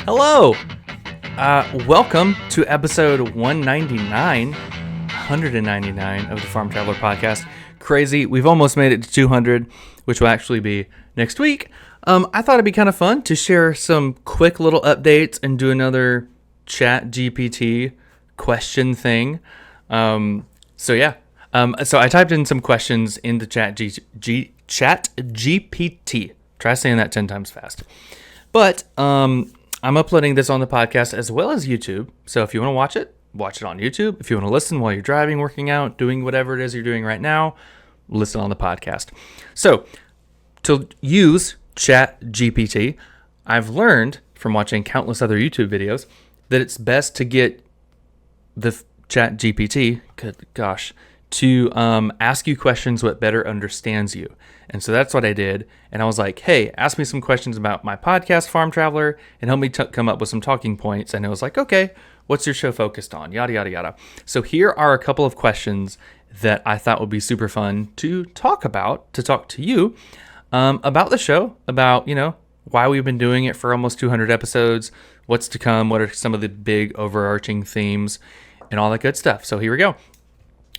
Hello! Welcome to episode 199 of the Farm Traveler Podcast. Crazy, we've almost made it to 200, which will actually be next week. I thought it'd be kind of fun to share some quick little updates and do another Chat GPT question thing. So I typed in some questions into Chat GPT. Try saying that 10 times fast. But I'm uploading this on the podcast as well as YouTube. So if you want to watch it on YouTube. If you want to listen while you're driving, working out, doing whatever it is you're doing right now, listen on the podcast. So to use Chat GPT, I've learned from watching countless other YouTube videos that it's best to get the Chat GPT, to ask you questions what better understands you. And so that's what I did. And I was like, hey, ask me some questions about my podcast, Farm Traveler, and help me come up with some talking points. And it was like, okay, what's your show focused on? Yada, yada, yada. So here are a couple of questions that I thought would be super fun to talk to you about the show, about, why we've been doing it for almost 200 episodes, what's to come, what are some of the big overarching themes, and all that good stuff. So here we go.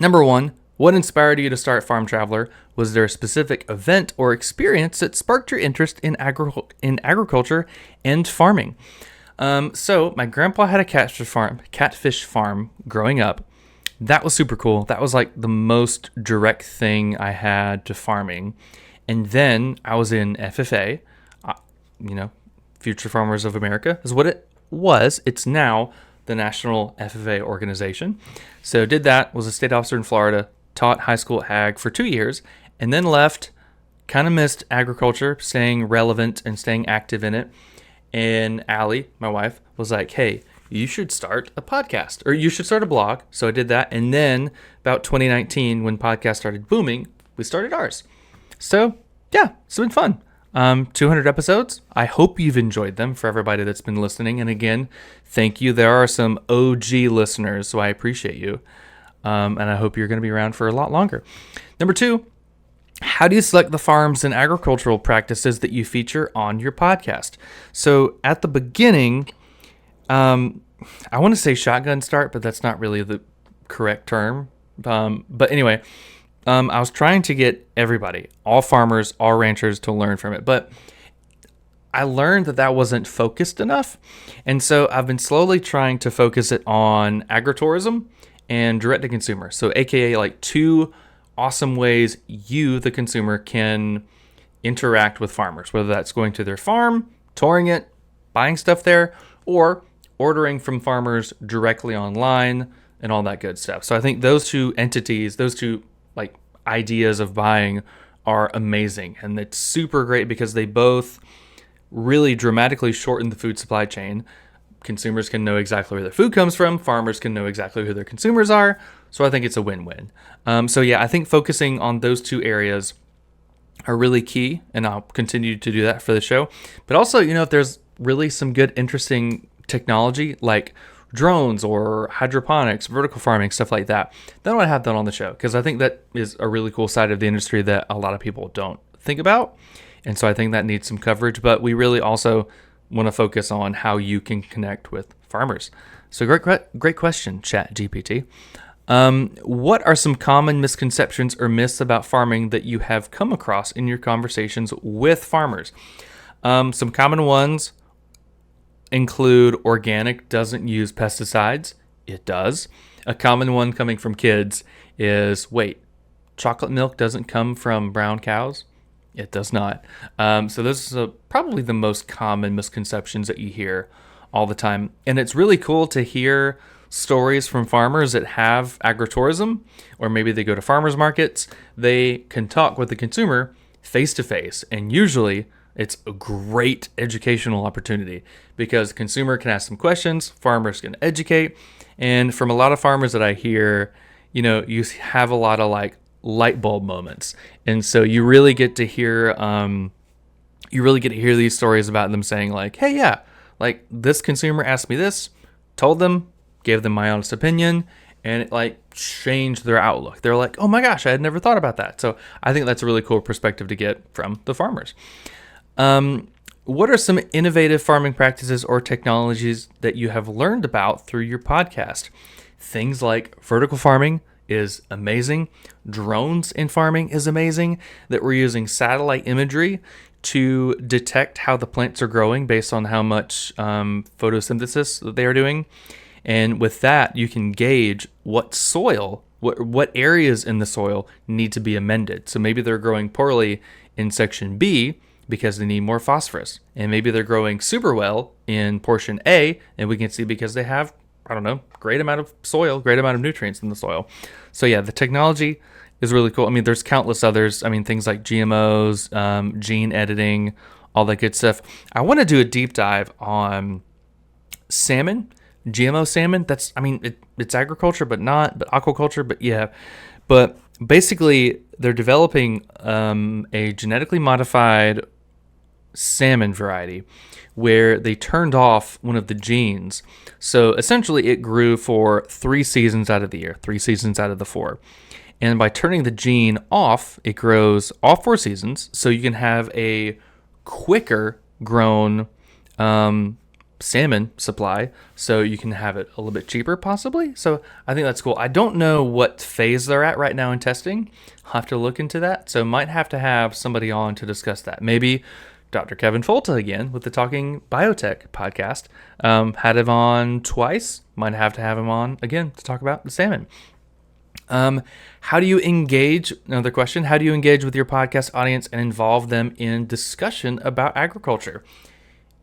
Number one, what inspired you to start Farm Traveler? Was there a specific event or experience that sparked your interest in agriculture and farming? So my grandpa had a catfish farm growing up. That was super cool. That was like the most direct thing I had to farming. And then I was in FFA, Future Farmers of America is what it was. It's now the National FFA organization. So did that, was a state officer in Florida, taught high school ag for 2 years, and then left, kind of missed agriculture, staying relevant and staying active in it. And Allie, my wife, was like, hey, you should start a podcast, or you should start a blog. So I did that. And then about 2019, when podcasts started booming, we started ours. So yeah, it's been fun. 200 episodes. I hope you've enjoyed them for everybody that's been listening. And again, thank you. There are some OG listeners, so I appreciate you. And I hope you're going to be around for a lot longer. Number two, how do you select the farms and agricultural practices that you feature on your podcast? So at the beginning, I want to say shotgun start, but that's not really the correct term. But anyway, I was trying to get everybody, all farmers, all ranchers, to learn from it. But I learned that wasn't focused enough. And so I've been slowly trying to focus it on agritourism and direct to consumer. So AKA like two awesome ways you, the consumer, can interact with farmers, whether that's going to their farm, touring it, buying stuff there, or ordering from farmers directly online and all that good stuff. So I think those two entities, those two ideas of buying are amazing. And it's super great because they both really dramatically shorten the food supply chain. Consumers can know exactly where their food comes from. Farmers can know exactly who their consumers are. So I think it's a win-win. I think focusing on those two areas are really key, and I'll continue to do that for the show. But also, if there's really some good, interesting technology like drones or hydroponics, vertical farming, stuff like that, then I want to have that on the show because I think that is a really cool side of the industry that a lot of people don't think about. And so I think that needs some coverage, but we really also want to focus on how you can connect with farmers. So great question, Chat GPT. What are some common misconceptions or myths about farming that you have come across in your conversations with farmers? Some common ones include organic doesn't use pesticides. It does. A common one coming from kids is, wait, chocolate milk doesn't come from brown cows? It does not. So this is probably the most common misconceptions that you hear all the time. And it's really cool to hear stories from farmers that have agritourism, or maybe they go to farmers markets. They can talk with the consumer face to face, and usually it's a great educational opportunity because consumer can ask some questions, farmers can educate. And from a lot of farmers that I hear, you have a lot of light bulb moments. And so you really get to hear these stories about them saying hey, yeah, this consumer asked me this, told them, gave them my honest opinion, and it changed their outlook. They're like, oh my gosh, I had never thought about that. So I think that's a really cool perspective to get from the farmers. what are some innovative farming practices or technologies that you have learned about through your podcast? Things like vertical farming is amazing. Drones in farming is amazing. That we're using satellite imagery to detect how the plants are growing based on how much photosynthesis that they are doing. And with that, you can gauge what soil, what areas in the soil need to be amended. So maybe they're growing poorly in section B because they need more phosphorus. And maybe they're growing super well in portion A, and we can see because they have, I don't know, great amount of soil, great amount of nutrients in the soil. So yeah, the technology is really cool. I mean, there's countless others. I mean, things like GMOs, gene editing, all that good stuff. I want to do a deep dive on salmon, GMO salmon. That's, I mean, it's agriculture, but aquaculture, but yeah. But basically, they're developing a genetically modified salmon variety where they turned off one of the genes. So essentially, it grew for 3 seasons out of the year, 3 seasons out of the 4. And by turning the gene off, it grows all 4 seasons. So you can have a quicker grown salmon supply. So you can have it a little bit cheaper, possibly. So I think that's cool. I don't know what phase they're at right now in testing. I'll have to look into that. So might have to have somebody on to discuss that. Maybe Dr. Kevin Folta again with the Talking Biotech podcast. Had him on twice. Might have to have him on again to talk about the salmon. How do you engage? Another question. How do you engage with your podcast audience and involve them in discussion about agriculture?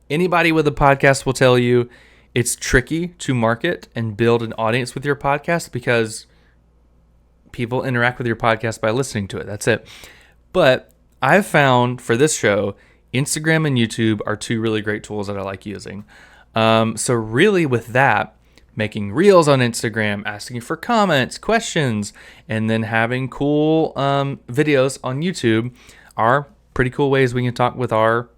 Anybody with a podcast will tell you it's tricky to market and build an audience with your podcast because people interact with your podcast by listening to it. That's it. But I've found for this show, Instagram and YouTube are 2 really great tools that I like using. So really with that, making reels on Instagram, asking for comments, questions, and then having cool videos on YouTube are pretty cool ways we can talk with our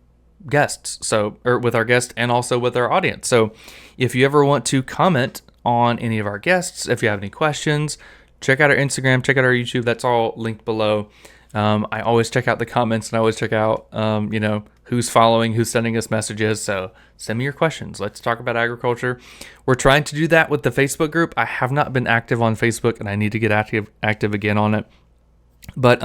guests. Or with our guests and also with our audience. So if you ever want to comment on any of our guests, if you have any questions, check out our Instagram, check out our YouTube. That's all linked below. I always check out the comments and I always check out, who's following, who's sending us messages. So send me your questions. Let's talk about agriculture. We're trying to do that with the Facebook group. I have not been active on Facebook and I need to get active again on it. But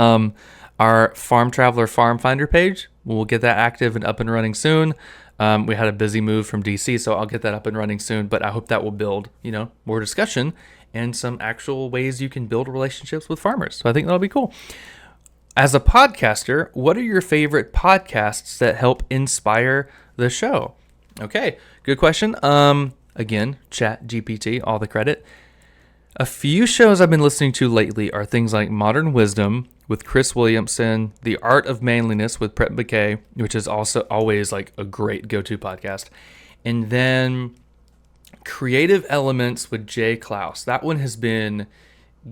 our Farm Traveler Farm Finder page, we'll get that active and up and running soon. We had a busy move from DC, so I'll get that up and running soon. But I hope that will build, more discussion and some actual ways you can build relationships with farmers. So I think that'll be cool. As a podcaster, what are your favorite podcasts that help inspire the show? Okay, good question. Again, ChatGPT, all the credit. A few shows I've been listening to lately are things like Modern Wisdom with Chris Williamson, The Art of Manliness with Brett McKay, which is also always like a great go-to podcast. And then Creative Elements with Jay Klaus. That one has been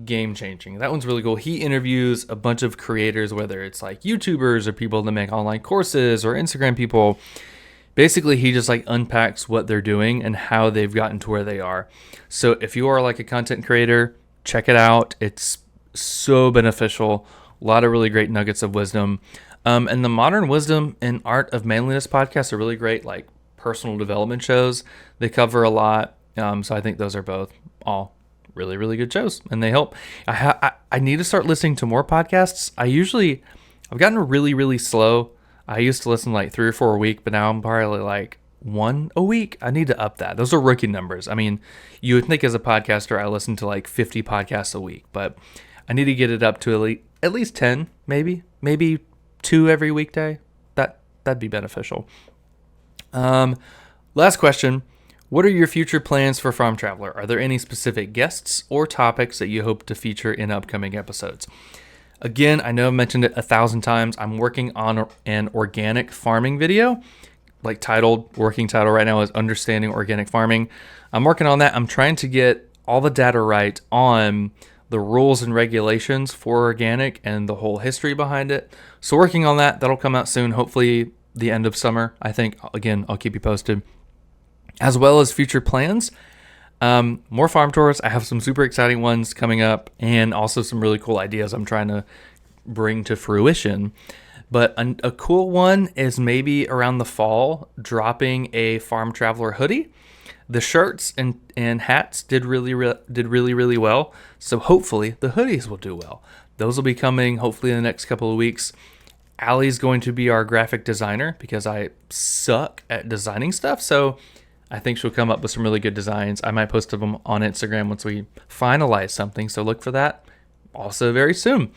game-changing. That one's really cool. He interviews a bunch of creators, whether it's like YouTubers or people that make online courses or Instagram people. Basically, he just like unpacks what they're doing and how they've gotten to where they are. So if you are like a content creator, check it out. It's so beneficial. A lot of really great nuggets of wisdom. And the Modern Wisdom and Art of Manliness podcasts are really great, like personal development shows. They cover a lot. So I think those are both all really, really good shows, and they help. I need to start listening to more podcasts. I've gotten really, really slow. I used to listen like 3 or 4 a week, but now I'm probably like 1 a week. I need to up that. Those are rookie numbers. I mean, you would think as a podcaster, I listen to like 50 podcasts a week, but I need to get it up to at least 10, maybe 2 every weekday. That'd be beneficial. Last question. What are your future plans for Farm Traveler? Are there any specific guests or topics that you hope to feature in upcoming episodes? Again, I know I've mentioned it 1,000 times. I'm working on an organic farming video, working title right now is Understanding Organic Farming. I'm working on that. I'm trying to get all the data right on the rules and regulations for organic and the whole history behind it. So working on that. That'll come out soon, hopefully the end of summer. I think, again, I'll keep you posted. As well as future plans, more farm tours. I have some super exciting ones coming up and also some really cool ideas I'm trying to bring to fruition. But a cool one is maybe around the fall dropping a Farm Traveler hoodie. The shirts and hats did really well. So hopefully the hoodies will do well. Those will be coming hopefully in the next couple of weeks. Allie's going to be our graphic designer because I suck at designing stuff. So I think she'll come up with some really good designs. I might post them on Instagram once we finalize something. So look for that also very soon.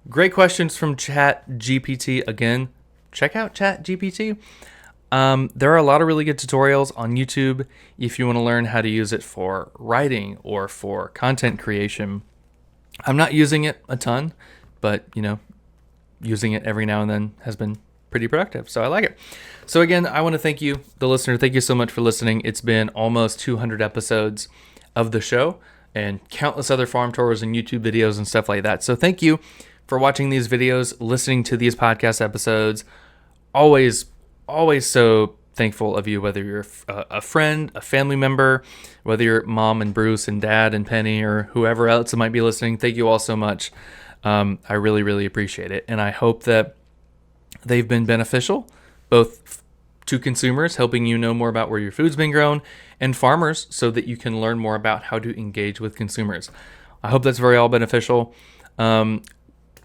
Great questions from ChatGPT. Again, check out ChatGPT. There are a lot of really good tutorials on YouTube if you want to learn how to use it for writing or for content creation. I'm not using it a ton, but using it every now and then has been pretty productive. So I like it. So again, I want to thank you, the listener. Thank you so much for listening. It's been almost 200 episodes of the show and countless other farm tours and YouTube videos and stuff like that. So thank you for watching these videos, listening to these podcast episodes. Always so thankful of you, whether you're a friend, a family member, whether you're mom and Bruce and dad and Penny or whoever else might be listening. Thank you all so much. I really appreciate it. And I hope that they've been beneficial, both to consumers, helping you know more about where your food's been grown, and farmers so that you can learn more about how to engage with consumers. I hope that's very all beneficial.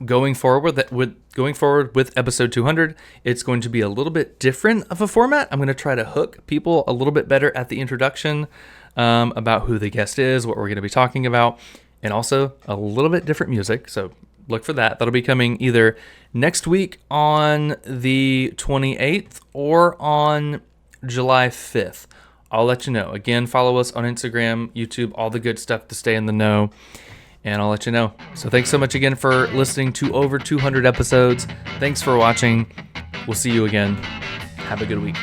Going forward with episode 200, it's going to be a little bit different of a format. I'm going to try to hook people a little bit better at the introduction about who the guest is, what we're going to be talking about, and also a little bit different music. So look for that. That'll be coming either next week on the 28th or on July 5th. I'll let you know. Again, follow us on Instagram, YouTube, all the good stuff to stay in the know. And I'll let you know. So thanks so much again for listening to over 200 episodes. Thanks for watching. We'll see you again. Have a good week.